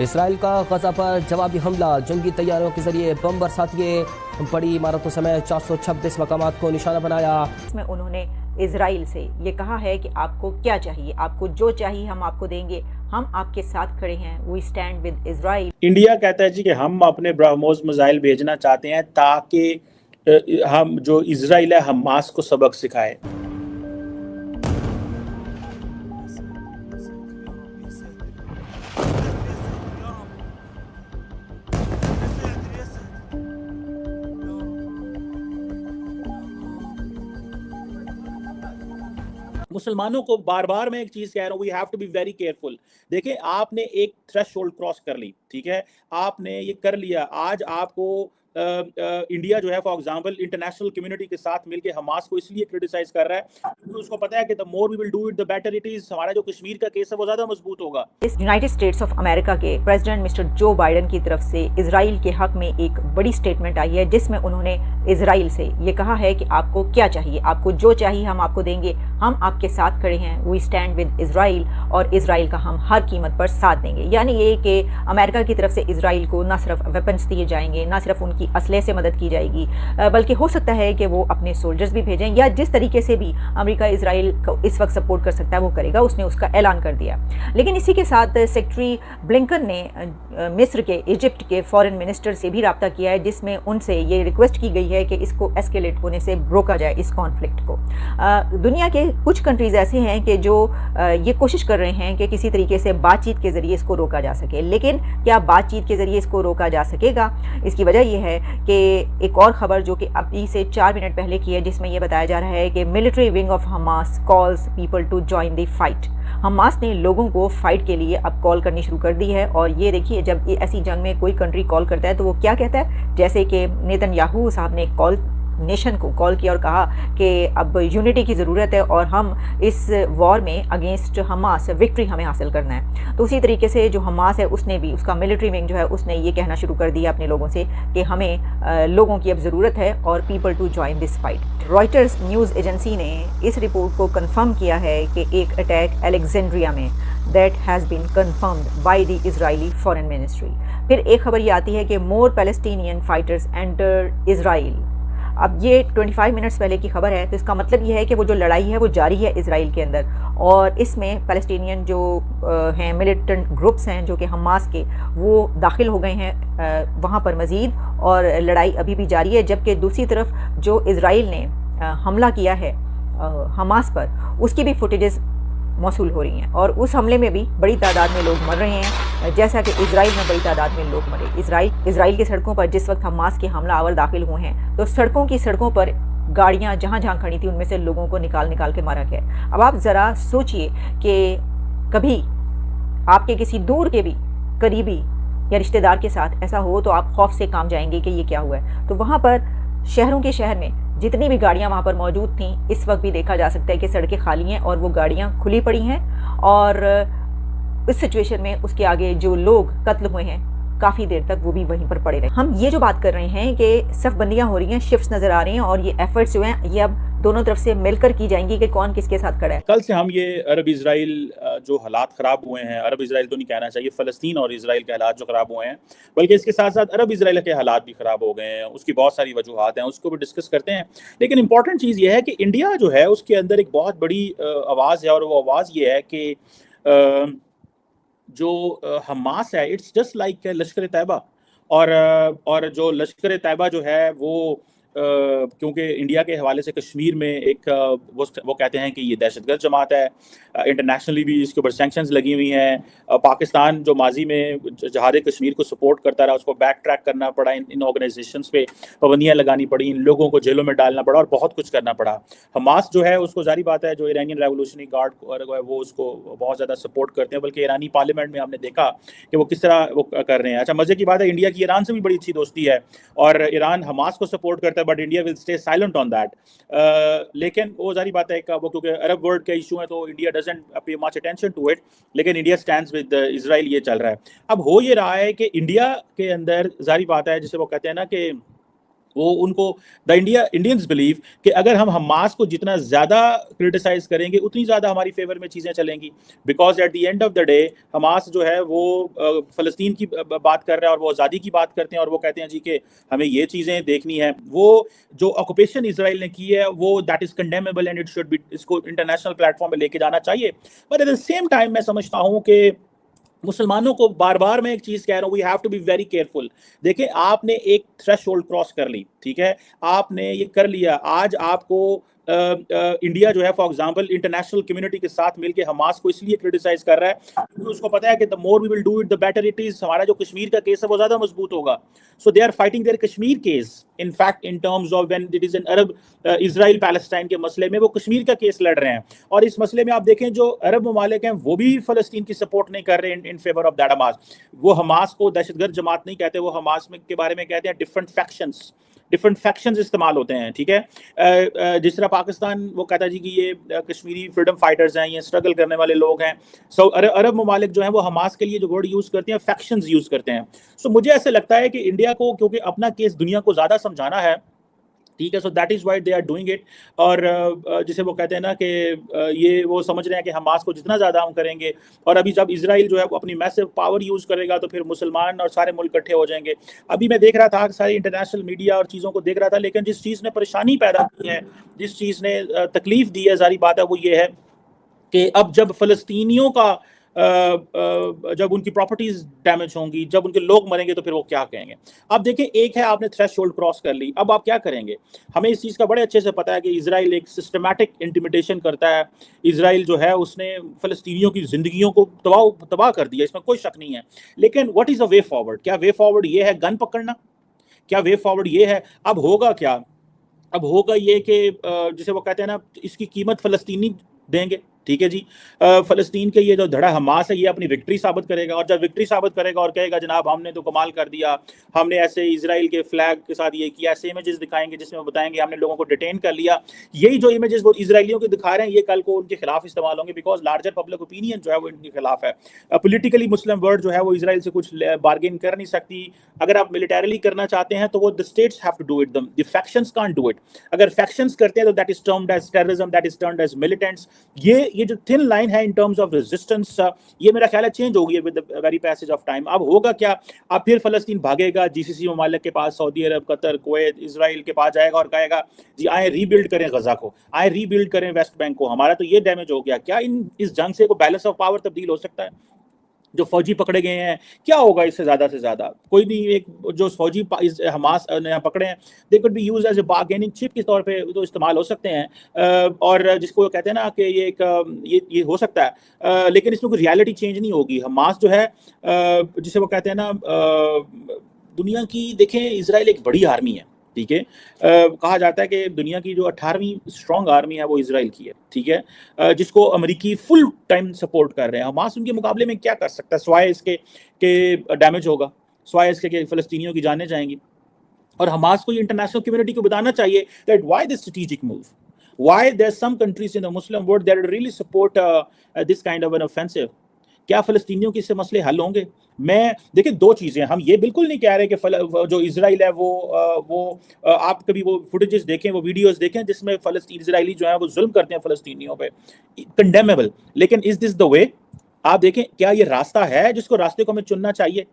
اسرائیل کا غزہ پر جوابی حملہ، جنگی طیاروں کے ذریعے بم برساتیے، بڑی عمارتوں سمیت 426 مقامات کو نشانہ بنایا۔ اس میں انہوں نے اسرائیل سے یہ کہا ہے کہ آپ کو کیا چاہیے، آپ کو جو چاہیے ہم آپ کو دیں گے، ہم آپ کے ساتھ کھڑے ہیں، we stand with Israel. India کہتا ہے جی کہ ہم اپنے برہموس میزائل بھیجنا چاہتے ہیں تاکہ ہم جو اسرائیل ہے حماس کو سبق سکھائے۔ مسلمانوں کو بار بار میں ایک چیز کہہ رہا ہوں، we have to be very careful. دیکھیں آپ نے ایک تھریش ہولڈ کراس کر لی، ٹھیک ہے، آپ نے یہ کر لیا، آج آپ کو انڈیا جو ہے فار ایگزامپل انٹرنیشنل کمیونٹی کے ساتھ مل کے حماس کو اس لیے کرٹیسائز کر رہا ہے کیونکہ اس کو پتا ہے کہ the more we will do it the better it is، ہمارا جو کشمیر کا کیس ہے وہ زیادہ مضبوط ہوگا۔ اس یونائٹڈ اسٹیٹس آف امریکہ کے پریزیڈنٹ مسٹر جو بائیڈن کی طرف سے اسرائیل کے حق میں ایک بڑی سٹیٹمنٹ آئی ہے، جس میں انہوں نے اسرائیل سے یہ کہا ہے کہ آپ کو کیا چاہیے، آپ کو جو چاہیے ہم آپ کو دیں گے، ہم آپ کے ساتھ کھڑے ہیں، وی اسٹینڈ ود اسرائیل، اور اسرائیل کا ہم ہر قیمت پر ساتھ دیں گے۔ یعنی یہ کہ امریکہ کی طرف سے اسرائیل کو نہ صرف ویپنز دیے جائیں گے، نہ صرف ان کی اسلحے سے مدد کی جائے گی، بلکہ ہو سکتا ہے کہ وہ اپنے سولجرز بھی بھیجیں، یا جس طریقے سے بھی امریکہ اسرائیل کو اس وقت سپورٹ کر سکتا ہے وہ کرے گا، اس نے اس کا اعلان کر دیا۔ لیکن اسی کے ساتھ سیکٹری بلنکن نے مصر کے، ایجپٹ کے فارن منسٹر سے بھی رابطہ کیا ہے، جس میں ان سے یہ ریکویسٹ کی گئی ہے کہ اس کو ایسکیلیٹ ہونے سے روکا جائے، اس کانفلکٹ کو۔ دنیا کے کچھ کنٹریز ایسے ہیں کہ جو یہ کوشش کر رہے ہیں کہ کسی طریقے سے بات چیت کے ذریعے اس کو روکا جا سکے، لیکن کیا بات چیت کے ذریعے اس کو روکا جا سکے گا؟ اس کی وجہ یہ ہے کہ ایک اور خبر جو کہ ابھی سے 4 منٹ پہلے کی ہے، جس میں یہ بتایا جا رہا ہے کہ military wing of Hamas calls people to join the fight. Hamas نے لوگوں کو فائٹ کے لیے اب کال کرنی شروع کر دی ہے، اور یہ دیکھیے جب ایسی جنگ میں کوئی کنٹری کال کرتا ہے تو وہ کیا کہتا ہے، جیسے کہ نیتن یاہو صاحب نے نیشن کو کال کیا اور کہا کہ اب یونٹی کی ضرورت ہے اور ہم اس وار میں اگینسٹ حماس وکٹری ہمیں حاصل کرنا ہے۔ تو اسی طریقے سے جو حماس ہے اس نے بھی، اس کا ملٹری ونگ جو ہے اس نے یہ کہنا شروع کر دیا اپنے لوگوں سے کہ ہمیں لوگوں کی اب ضرورت ہے اور people to join this fight. Reuters news agency نے اس رپورٹ کو کنفرم کیا ہے کہ ایک اٹیک الیگزینڈریا میں that has been confirmed by the Israeli foreign ministry. پھر ایک خبر یہ آتی ہے کہ more Palestinian fighters enter Israel. اب یہ 25 منٹس پہلے کی خبر ہے، تو اس کا مطلب یہ ہے کہ وہ جو لڑائی ہے وہ جاری ہے اسرائیل کے اندر، اور اس میں فلسطینین جو ہیں ملیٹنٹ گروپس ہیں جو کہ حماس کے، وہ داخل ہو گئے ہیں وہاں پر مزید، اور لڑائی ابھی بھی جاری ہے، جبکہ دوسری طرف جو اسرائیل نے حملہ کیا ہے حماس پر، اس کی بھی فوٹیجز موصول ہو رہی ہیں، اور اس حملے میں بھی بڑی تعداد میں لوگ مر رہے ہیں، جیسا کہ اسرائیل میں بڑی تعداد میں لوگ مرے۔ اسرائیل کی سڑکوں پر جس وقت حماس کے حملہ آور داخل ہوئے ہیں تو سڑکوں پر گاڑیاں جہاں کھڑی تھیں ان میں سے لوگوں کو نکال کے مارا گیا۔ اب آپ ذرا سوچئے کہ کبھی آپ کے کسی دور کے بھی قریبی یا رشتہ دار کے ساتھ ایسا ہو تو آپ خوف سے کام جائیں گے کہ یہ کیا ہوا ہے۔ تو وہاں پر شہروں کے شہر میں جتنی بھی گاڑیاں وہاں پر موجود تھیں، اس وقت بھی دیکھا جا سکتا ہے کہ سڑکیں خالی ہیں اور وہ گاڑیاں کھلی پڑی ہیں، اور اس سچویشن میں اس کے آگے جو لوگ قتل ہوئے ہیں کافی دیر تک وہ بھی وہیں پر پڑے رہے۔ ہم یہ جو بات کر رہے ہیں کہ صف بندیاں ہو رہی ہیں، شفٹس نظر آ رہے ہیں، اور یہ ایفرٹس جو ہیں یہ اب دونوں طرف سے مل کر کی جائیں گی کہ کون کس کے ساتھ کھڑا ہے۔ کل سے ہم یہ عرب اسرائیل جو حالات خراب ہوئے ہیں، عرب اسرائیل تو نہیں کہنا چاہیے، فلسطین اور اسرائیل کے حالات جو خراب ہوئے ہیں، بلکہ اس کے ساتھ ساتھ عرب اسرائیل کے حالات بھی خراب ہو گئے ہیں، اس کی بہت ساری وجوہات ہیں، اس کو بھی ڈسکس کرتے ہیں۔ لیکن امپورٹنٹ چیز یہ ہے کہ انڈیا جو ہے اس کے اندر ایک بہت بڑی آواز ہے، اور وہ آواز یہ ہے کہ جو حماس ہے it's just like Lashkar Taiba, اور جو لشکر طیبہ جو ہے وہ کیونکہ انڈیا کے حوالے سے کشمیر میں ایک وہ کہتے ہیں کہ یہ دہشت گرد جماعت ہے، انٹرنیشنلی بھی اس کے اوپر سینکشنز لگی ہوئی ہیں۔ پاکستان جو ماضی میں جہاد کشمیر کو سپورٹ کرتا رہا، اس کو بیک ٹریک کرنا پڑا، ان آرگنائزیشنز پہ پابندیاں لگانی پڑی، ان لوگوں کو جیلوں میں ڈالنا پڑا، اور بہت کچھ کرنا پڑا۔ حماس جو ہے اس کو ظاہری بات ہے جو ایرانین ریولوشنری گارڈ وہ اس کو بہت زیادہ سپورٹ کرتے ہیں، بلکہ ایرانی پارلیمنٹ میں ہم نے دیکھا کہ وہ کس طرح وہ کر رہے ہیں۔ اچھا مزے کی بات ہے انڈیا کی ایران سے بھی بڑی اچھی دوستی ہے، اور ایران حماس کو سپورٹ کرتا ہے، but India will stay silent on that. لیکن وہ ظاہری بات ہے کہ وہ کیونکہ عرب ورلڈ کا ایشو ہے تو India doesn't pay much attention to it, لیکن انڈیا اسٹینڈز ود اسرائیل، یہ چل رہا ہے۔ اب ہو یہ رہا ہے کہ انڈیا کے اندر ظاہری بات ہے جسے وہ کہتے ہیں نا کہ وہ ان کو انڈینز بلیو کہ اگر ہم حماس کو جتنا زیادہ کرٹیسائز کریں گے اتنی زیادہ ہماری فیور میں چیزیں چلیں گی, because at the end of the day Hamas جو ہے وہ فلسطین کی بات کر رہا ہے اور وہ آزادی کی بات کرتے ہیں, اور وہ کہتے ہیں جی کہ ہمیں یہ چیزیں دیکھنی ہے. وہ جو آکوپیشن اسرائیل نے کی ہے وہ that is condemnable and it should be, اس کو انٹرنیشنل پلیٹ فارم پہ لے کے جانا چاہیے. But at the same time میں سمجھتا ہوں کہ مسلمانوں کو بار بار میں ایک چیز کہہ رہا ہوں, we have to be very careful. دیکھیں آپ نے ایک تھریش ہولڈ کراس کر لی, ٹھیک ہے, آپ نے یہ کر لیا. آج آپ کو انڈیا جو ہے فار ایگزامپل انٹرنیشنل کمیونٹی کے ساتھ مل کے حماس کو اس لیے کرٹیسائز کر رہا ہے کیونکہ اس کو پتا ہے کہ the more we will do it the better it is. ہمارا جو کشمیر کا کیس ہے وہ زیادہ مضبوط ہوگا. So they are fighting their Kashmir case. In fact, in terms of when it is an Arab Israel Palestine کے مسئلے میں وہ کشمیر کا کیس لڑ رہے ہیں, اور اس مسئلے میں آپ دیکھیں جو عرب ممالک ہیں وہ بھی فلسطین کی سپورٹ نہیں کر رہے in favour of that Hamas. وہ حماس کو دہشت گرد جماعت نہیں کہتے, وہ حماس کے بارے میں کہتے ہیں ڈفرنٹ فیکشنز استعمال ہوتے ہیں, ٹھیک ہے. جس طرح پاکستان وہ کہتا ہے جی کہ یہ کشمیری فریڈم فائٹرز ہیں, یہ اسٹرگل کرنے والے لوگ ہیں. سو عرب ممالک جو ہیں وہ حماس کے لیے جو ورڈ یوز کرتے ہیں فیکشنز یوز کرتے ہیں. سو مجھے ایسے لگتا ہے کہ انڈیا کو کیونکہ اپنا کیس دنیا کو زیادہ سمجھانا ہے, ٹھیک ہے, so that is why they are doing it. اور جسے وہ کہتے ہیں نا کہ یہ وہ سمجھ رہے ہیں کہ حماس کو جتنا زیادہ ہم کریں گے, اور ابھی جب اسرائیل جو ہے وہ اپنی میسو پاور یوز کرے گا تو پھر مسلمان اور سارے ملک اکٹھے ہو جائیں گے. ابھی میں دیکھ رہا تھا ساری انٹرنیشنل میڈیا اور چیزوں کو دیکھ رہا تھا, لیکن جس چیز نے پریشانی پیدا کی ہے, جس چیز نے تکلیف دی ہے, ظاہری بات ہے وہ یہ ہے کہ اب جب فلسطینیوں کا جب ان کی پراپرٹیز ڈیمیج ہوں گی, جب ان کے لوگ مریں گے تو پھر وہ کیا کہیں گے. اب دیکھیں ایک ہے آپ نے تھریش ہولڈ کراس کر لی, اب آپ کیا کریں گے. ہمیں اس چیز کا بڑے اچھے سے پتا ہے کہ اسرائیل ایک سسٹمیٹک انٹیمیڈیشن کرتا ہے. اسرائیل جو ہے اس نے فلسطینیوں کی زندگیوں کو تباہ کر دیا, اس میں کوئی شک نہیں ہے. لیکن what is a way forward? کیا وے فارورڈ یہ ہے گن پکڑنا؟ کیا وے فارورڈ یہ ہے؟ اب ہوگا کیا؟ اب ہوگا یہ کہ جسے وہ کہتے ہیں نا اس کی قیمت فلسطینی دیں گے, ٹھیک ہے جی. فلسطین کے یہ جو دھڑا حماس ہے یہ اپنی وکٹری ثابت کرے گا, اور جب وکٹری ثابت کرے گا اور کہے گا جناب ہم نے تو کمال کر دیا, ہم نے ایسے اسرائیل کے فلیگ کے ساتھ یہ کیا, ایسے امیجز دکھائیں گے جس میں بتائیں گے ہم نے لوگوں کو ڈیٹین کر لیا. یہی جو امیجز وہ اسرائیلیوں کے دکھا رہے ہیں یہ کل کو ان کے خلاف استعمال ہوں گے, بیکاز لارجر پبلک اوپینین جو ہے وہ ان کے خلاف ہے. پولیٹیکلی مسلم ورلڈ جو ہے وہ اسرائیل سے کچھ بارگین کر نہیں سکتی. اگر آپ ملیٹریلی کرنا چاہتے ہیں تو وہ the states have to do it, the factions can't do it. اگر factions کرتے ہیں تو that is termed as terrorism, that is termed as militants. یہ جو thin line ہے in terms of resistance, یہ میرا خیال ہے چینج ہو گئی ہے with the very passage of time. اب ہوگا کیا؟ اب پھر فلسطین بھاگے گا جی سی سی ممالک کے پاس, سعودی عرب, قطر, کویت, اسرائیل کے پاس جائے گا اور کہے گا جی آئیں ری بلڈ کریں غزہ کو, آئیں ری بلڈ کریں ویسٹ بینک کو, ہمارا تو یہ ڈیمیج ہو گیا. کیا اس جنگ سے کوئی بیلنس آف پاور تبدیل ہو سکتا ہے؟ جو فوجی پکڑے گئے ہیں کیا ہوگا اس سے زیادہ کوئی نہیں. ایک جو فوجی حماس نے پکڑے ہیں they could be used as a bargaining chip کے طور پہ تو استعمال ہو سکتے ہیں, اور جس کو کہتے ہیں نا کہ یہ ہو سکتا ہے, لیکن اس میں کوئی ریالٹی چینج نہیں ہوگی. حماس جو ہے جسے وہ کہتے ہیں نا دنیا کی, دیکھیں اسرائیل ایک بڑی آرمی ہے, ٹھیک ہے, کہا جاتا ہے کہ دنیا کی جو 18ویں اسٹرانگ آرمی ہے وہ اسرائیل کی ہے, ٹھیک ہے, جس کو امریکی فل ٹائم سپورٹ کر رہے ہیں. حماس ان کے مقابلے میں کیا کر سکتا ہے سوائے اس کے کہ ڈیمیج ہوگا, سوائے اس کے کہ فلسطینیوں کی جانیں جائیں گی. اور حماس کو یہ انٹرنیشنل کمیونٹی کو بتانا چاہیے that why this strategic move, why there are some countries in the Muslim world that really support this kind of an offensive. کیا فلسطینیوں کے اس سے مسئلے حل ہوں گے؟ میں دیکھیں دو چیزیں, ہم یہ بالکل نہیں کہہ رہے کہ جو اسرائیل ہے وہ آپ کبھی وہ فوٹیجز دیکھیں, وہ ویڈیوز دیکھیں جس میں اسرائیلی جو ہیں وہ ظلم کرتے ہیں فلسطینیوں پہ, کنڈیمیبل. لیکن از دس دا وے؟ آپ دیکھیں کیا یہ راستہ ہے جس کو راستے کو ہمیں چننا چاہیے؟